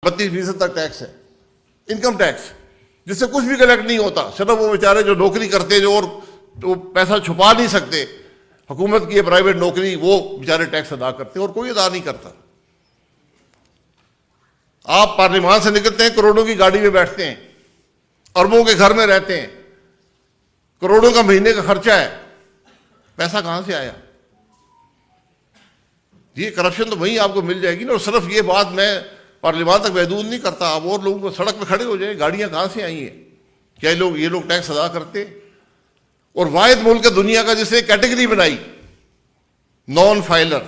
32% تک ٹیکس ہے، income tax, جس سے کچھ بھی کلیکٹ نہیں ہوتا، صرف وہ بیچارے جو نوکری کرتے جو اور تو پیسہ چھپا نہیں سکتے، حکومت کی پرائیویٹ نوکری، وہ بیچارے ٹیکس ادا کرتے ہیں اور کوئی ادا نہیں کرتا۔ آپ پارلیمان سے نکلتے ہیں، کروڑوں کی گاڑی میں بیٹھتے ہیں، اربوں کے گھر میں رہتے ہیں، کروڑوں کا مہینے کا خرچہ ہے، پیسہ کہاں سے آیا؟ یہ کرپشن تو وہیں آپ کو مل جائے گی نا۔ اور صرف یہ بات میں پارلیمان تک محدود نہیں کرتا، آپ اور لوگوں کو سڑک پہ کھڑے ہو جائیں، گاڑیاں کہاں سے آئی ہیں؟ کیا یہ لوگ ٹیکس ادا کرتے؟ اور واحد ملک ہے دنیا کا جس نے کیٹیگری بنائی، non filer.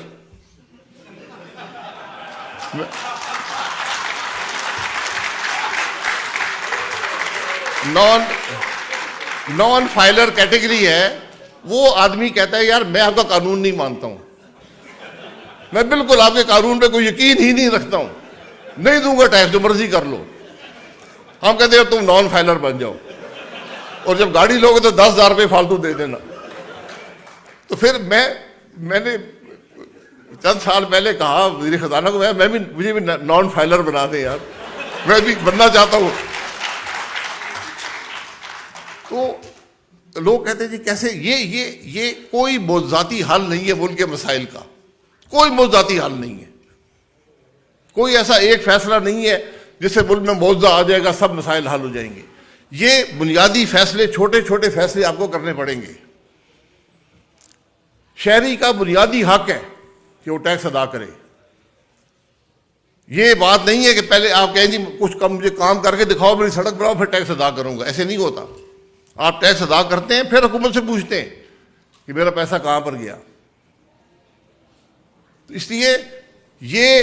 Non filer category ہے۔ وہ آدمی کہتا ہے یار میں آپ کا قانون نہیں مانتا ہوں، میں بالکل آپ کے قانون پہ کوئی یقین ہی نہیں رکھتا ہوں، نہیں دوں گا ٹیکس، جو مرضی کر لو۔ ہم کہتے ہیں تم نان فائلر بن جاؤ، اور جب گاڑی لوگے تو 10,000 روپے فالتو دے دینا۔ تو پھر میں نے چند سال پہلے کہا وزیر خزانہ کو، مجھے بھی نان فائلر بنا دیں یار، میں بھی بننا چاہتا ہوں۔ تو لوگ کہتے ہیں جی کیسے؟ یہ کوئی موضوعاتی حل نہیں ہے ملک کے مسائل کا، کوئی موضوعاتی حل نہیں ہے، کوئی ایسا ایک فیصلہ نہیں ہے جس سے ملک میں موضوع آ جائے گا، سب مسائل حل ہو جائیں گے۔ یہ بنیادی فیصلے، چھوٹے چھوٹے فیصلے آپ کو کرنے پڑیں گے۔ شہری کا بنیادی حق ہے کہ وہ ٹیکس ادا کرے۔ یہ بات نہیں ہے کہ پہلے آپ کہیں جی کچھ مجھے کام کر کے دکھاؤ، میری سڑک بناؤ، پھر ٹیکس ادا کروں گا۔ ایسے نہیں ہوتا۔ آپ ٹیکس ادا کرتے ہیں، پھر حکومت سے پوچھتے ہیں کہ میرا پیسہ کہاں پر گیا۔ تو اس لیے یہ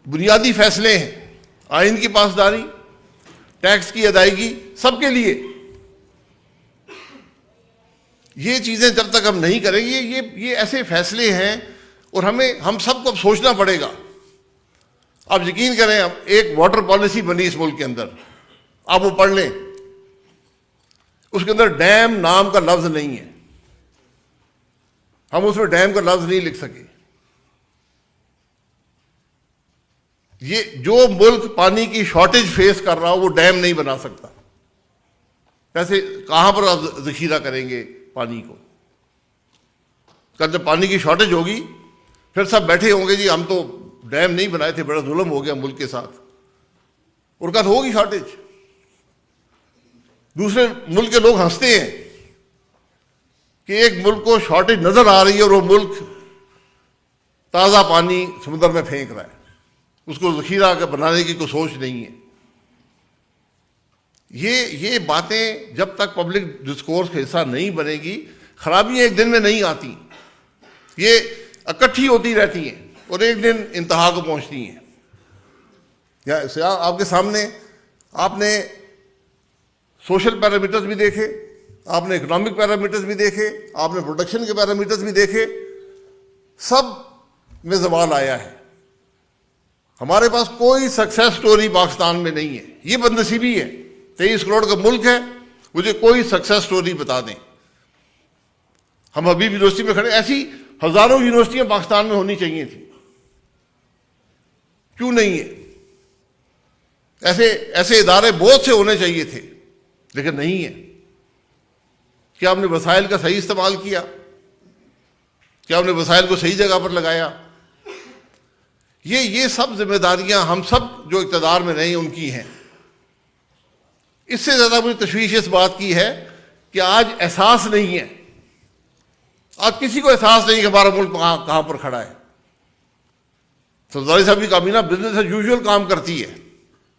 بنیادی فیصلے ہیں، آئین کی پاسداری، ٹیکس کی ادائیگی، سب کے لیے۔ یہ چیزیں جب تک ہم نہیں کریں گے، یہ ایسے فیصلے ہیں، اور ہم سب کو اب سوچنا پڑے گا۔ آپ یقین کریں، اب ایک واٹر پالیسی بنی اس ملک کے اندر، آپ وہ پڑھ لیں، اس کے اندر ڈیم نام کا لفظ نہیں ہے، ہم اس میں ڈیم کا لفظ نہیں لکھ سکے۔ یہ جو ملک پانی کی شارٹیج فیس کر رہا ہو وہ ڈیم نہیں بنا سکتا۔ ویسے کہاں پر آپ ذخیرہ کریں گے پانی کو؟ جب پانی کی شارٹیج ہوگی پھر سب بیٹھے ہوں گے جی ہم تو ڈیم نہیں بنائے تھے، بڑا ظلم ہو گیا ملک کے ساتھ، اور کل ہوگی شارٹیج۔ دوسرے ملک کے لوگ ہنستے ہیں کہ ایک ملک کو شارٹیج نظر آ رہی ہے اور وہ ملک تازہ پانی سمندر میں پھینک رہا ہے، اس کو ذخیرہ بنانے کی کوئی سوچ نہیں ہے۔ یہ باتیں جب تک پبلک ڈسکورس کا حصہ نہیں بنے گی، خرابیاں ایک دن میں نہیں آتی، یہ اکٹھی ہوتی رہتی ہیں اور ایک دن انتہا کو پہنچتی ہیں۔ آپ کے سامنے آپ نے سوشل پیرامیٹرز بھی دیکھے، آپ نے اکنامک پیرامیٹرز بھی دیکھے، آپ نے پروڈکشن کے پیرامیٹرز بھی دیکھے، سب میں زوال آیا ہے۔ ہمارے پاس کوئی سکسیس سٹوری پاکستان میں نہیں ہے، یہ بدنصیبی ہے۔ 23 کروڑ کا ملک ہے، مجھے کوئی سکسیس سٹوری بتا دیں۔ ہم حبیب یونیورسٹی میں کھڑے، ایسی ہزاروں یونیورسٹیاں پاکستان میں ہونی چاہیے تھی، کیوں نہیں ہے؟ ایسے ادارے بہت سے ہونے چاہیے تھے، لیکن نہیں ہے۔ کیا ہم نے وسائل کا صحیح استعمال کیا؟ کیا ہم نے وسائل کو صحیح جگہ پر لگایا؟ یہ سب ذمہ داریاں ہم سب جو اقتدار میں نہیں ان کی ہیں۔ اس سے زیادہ مجھے تشویش اس بات کی ہے کہ آج احساس نہیں ہے، آج کسی کو احساس نہیں کہ ہمارا ملک کہاں پر کھڑا ہے۔ سرداری صاحب کی کابینہ بزنس ایز یوزول کام کرتی ہے،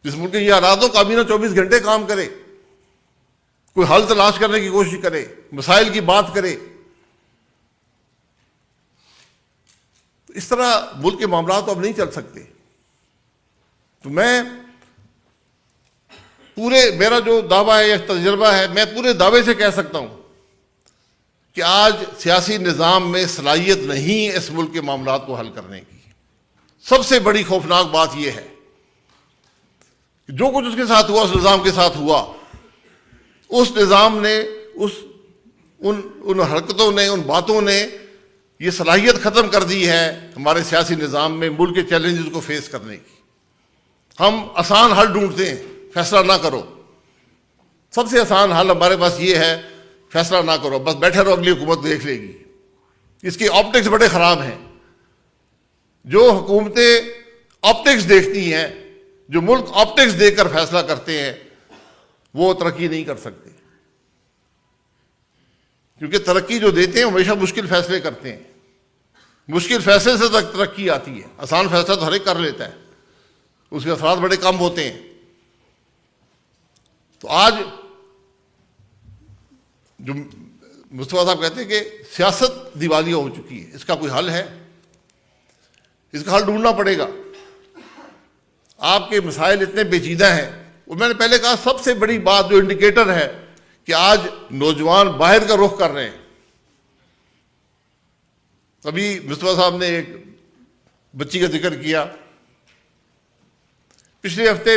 جس ملک کے یہ حالات ہو کابینہ 24 گھنٹے کام کرے، کوئی حل تلاش کرنے کی کوشش کرے، مسائل کی بات کرے۔ اس طرح ملک کے معاملات تو اب نہیں چل سکتے۔ تو میرا جو دعویٰ ہے یا تجربہ ہے، میں پورے دعوے سے کہہ سکتا ہوں کہ آج سیاسی نظام میں صلاحیت نہیں ہے اس ملک کے معاملات کو حل کرنے کی۔ سب سے بڑی خوفناک بات یہ ہے کہ جو کچھ اس کے ساتھ ہوا، اس نظام کے ساتھ ہوا، اس نظام نے ان حرکتوں نے، ان باتوں نے یہ صلاحیت ختم کر دی ہے ہمارے سیاسی نظام میں ملک کے چیلنجز کو فیس کرنے کی۔ ہم آسان حل ڈھونڈتے ہیں، فیصلہ نہ کرو. سب سے آسان حل ہمارے پاس یہ ہے، فیصلہ نہ کرو، بس بیٹھے رہو، اگلی حکومت دیکھ لے گی. اس کی آپٹکس بڑے خراب ہیں. جو حکومتیں آپٹکس دیکھتی ہیں، جو ملک آپٹکس دیکھ کر فیصلہ کرتے ہیں، وہ ترقی نہیں کر سکتے. کیونکہ ترقی جو دیتے ہیں ہمیشہ مشکل فیصلے کرتے ہیں. مشکل فیصلے سے ترقی آتی ہے. آسان فیصلہ تو ہر ایک کر لیتا ہے، اس کے اثرات بڑے کم ہوتے ہیں. تو آج جو مصطفیٰ صاحب کہتے ہیں کہ سیاست دیوالیہ ہو چکی ہے، اس کا کوئی حل ہے؟ اس کا حل ڈھونڈنا پڑے گا. آپ کے مسائل اتنے پیچیدہ ہیں. اور میں نے پہلے کہا سب سے بڑی بات جو انڈیکیٹر ہے کہ آج نوجوان باہر کا رخ کر رہے ہیں. ابھی مصطفیٰ صاحب نے ایک بچی کا ذکر کیا. پچھلے ہفتے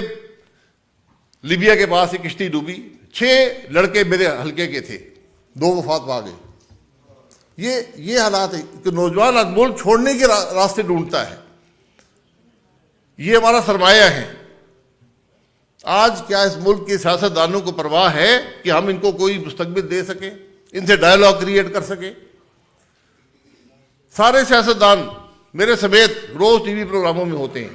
لیبیا کے پاس ایک کشتی ڈوبی، 6 لڑکے میرے حلقے کے تھے، 2 وفات پا گئے. یہ حالات ہے کہ نوجوان آج ملک چھوڑنے کے راستے ڈھونڈتا ہے. یہ ہمارا سرمایہ ہے. آج کیا اس ملک کے سیاستدانوں کو پرواہ ہے کہ ہم ان کو کوئی مستقبل دے سکیں، ان سے ڈائلاگ کریٹ کر سکیں؟ سارے سیاستدان میرے سمیت روز ٹی وی پروگراموں میں ہوتے ہیں.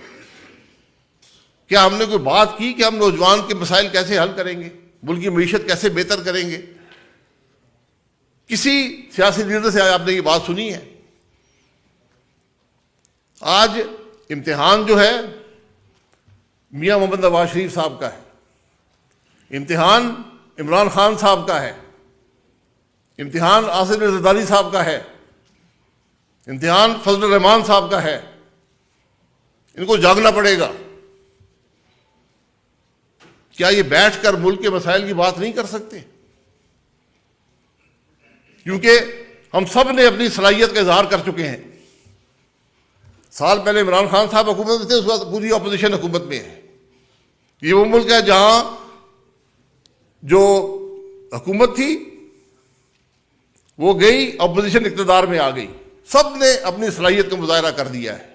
کیا ہم نے کوئی بات کی کہ ہم نوجوان کے مسائل کیسے حل کریں گے، ملک کی معیشت کیسے بہتر کریں گے؟ کسی سیاسی لیڈر سے آپ نے یہ بات سنی ہے؟ آج امتحان جو ہے میاں محمد نواز شریف صاحب کا ہے، امتحان عمران خان صاحب کا ہے، امتحان آصف زرداری صاحب کا ہے، امتحان فضل الرحمان صاحب کا ہے. ان کو جاگنا پڑے گا. کیا یہ بیٹھ کر ملک کے مسائل کی بات نہیں کر سکتے؟ کیونکہ ہم سب نے اپنی صلاحیت کا اظہار کر چکے ہیں. سال پہلے عمران خان صاحب حکومت میں تھے، اس وقت پوری اپوزیشن حکومت میں ہے. یہ وہ ملک ہے جہاں جو حکومت تھی وہ گئی، اپوزیشن اقتدار میں آ گئی. سب نے اپنی صلاحیت کا مظاہرہ کر دیا ہے.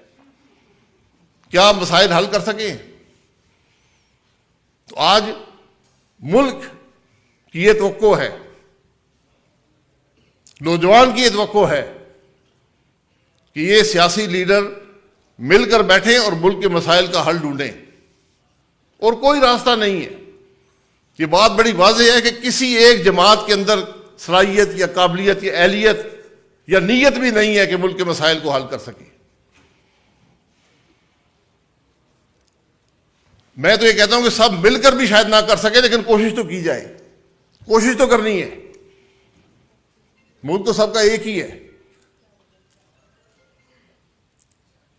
کیا مسائل حل کر سکیں؟ تو آج ملک کی یہ توقع ہے، نوجوان کی یہ توقع ہے کہ یہ سیاسی لیڈر مل کر بیٹھیں اور ملک کے مسائل کا حل ڈھونڈیں. اور کوئی راستہ نہیں ہے. یہ بات بڑی واضح ہے کہ کسی ایک جماعت کے اندر صلاحیت یا قابلیت یا اہلیت یا نیت بھی نہیں ہے کہ ملک کے مسائل کو حل کر سکے. میں تو یہ کہتا ہوں کہ سب مل کر بھی شاید نہ کر سکے، لیکن کوشش تو کی جائے. کوشش تو کرنی ہے. ملک تو سب کا ایک ہی ہے.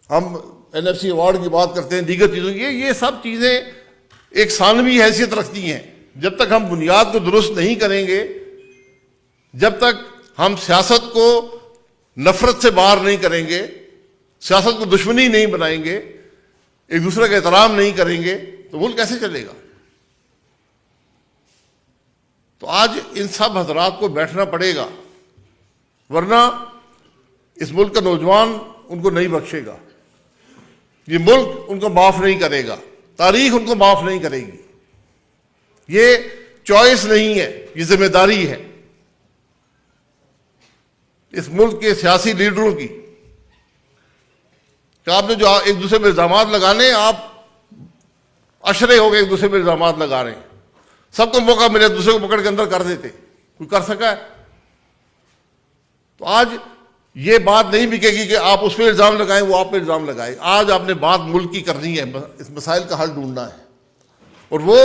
ہم NFC ایوارڈ کی بات کرتے ہیں، دیگر چیزوں کی، یہ سب چیزیں ایک ثانوی حیثیت رکھتی ہیں. جب تک ہم بنیاد کو درست نہیں کریں گے، جب تک ہم سیاست کو نفرت سے باہر نہیں کریں گے، سیاست کو دشمنی نہیں بنائیں گے، ایک دوسرے کا احترام نہیں کریں گے، تو ملک کیسے چلے گا؟ تو آج ان سب حضرات کو بیٹھنا پڑے گا، ورنہ اس ملک کا نوجوان ان کو نہیں بخشے گا. یہ ملک ان کو معاف نہیں کرے گا، تاریخ ان کو معاف نہیں کرے گی. یہ چوائس نہیں ہے، یہ ذمہ داری ہے اس ملک کے سیاسی لیڈروں کی کہ آپ نے جو ایک دوسرے پہ الزامات لگانے، آپ اشرے ہو گئے ایک دوسرے پہ الزامات لگا رہے ہیں. سب کو موقع ملے دوسرے کو پکڑ کے اندر کر دیتے. کوئی کر سکا ہے؟ تو آج یہ بات نہیں بکے گی کہ آپ اس پہ الزام لگائیں، وہ آپ پہ الزام لگائیں. آج آپ نے بات ملک کی کرنی ہے، اس مسائل کا حل ڈھونڈنا ہے. اور وہ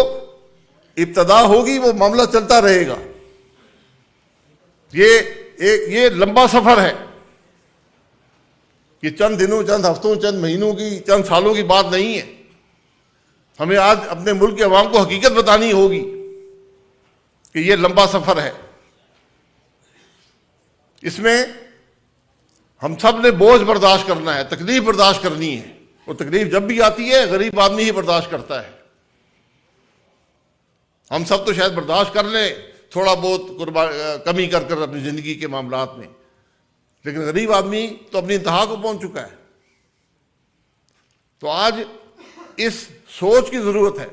ابتدا ہوگی، وہ معاملہ چلتا رہے گا. یہ لمبا سفر ہے. یہ چند دنوں، چند ہفتوں، چند مہینوں کی، چند سالوں کی بات نہیں ہے. ہمیں آج اپنے ملک کے عوام کو حقیقت بتانی ہوگی کہ یہ لمبا سفر ہے. اس میں ہم سب نے بوجھ برداشت کرنا ہے، تکلیف برداشت کرنی ہے. اور تکلیف جب بھی آتی ہے غریب آدمی ہی برداشت کرتا ہے. ہم سب تو شاید برداشت کر لیں تھوڑا بہت کمی کر کر اپنی زندگی کے معاملات میں، لیکن غریب آدمی تو اپنی انتہا کو پہنچ چکا ہے. تو آج اس سوچ کی ضرورت ہے.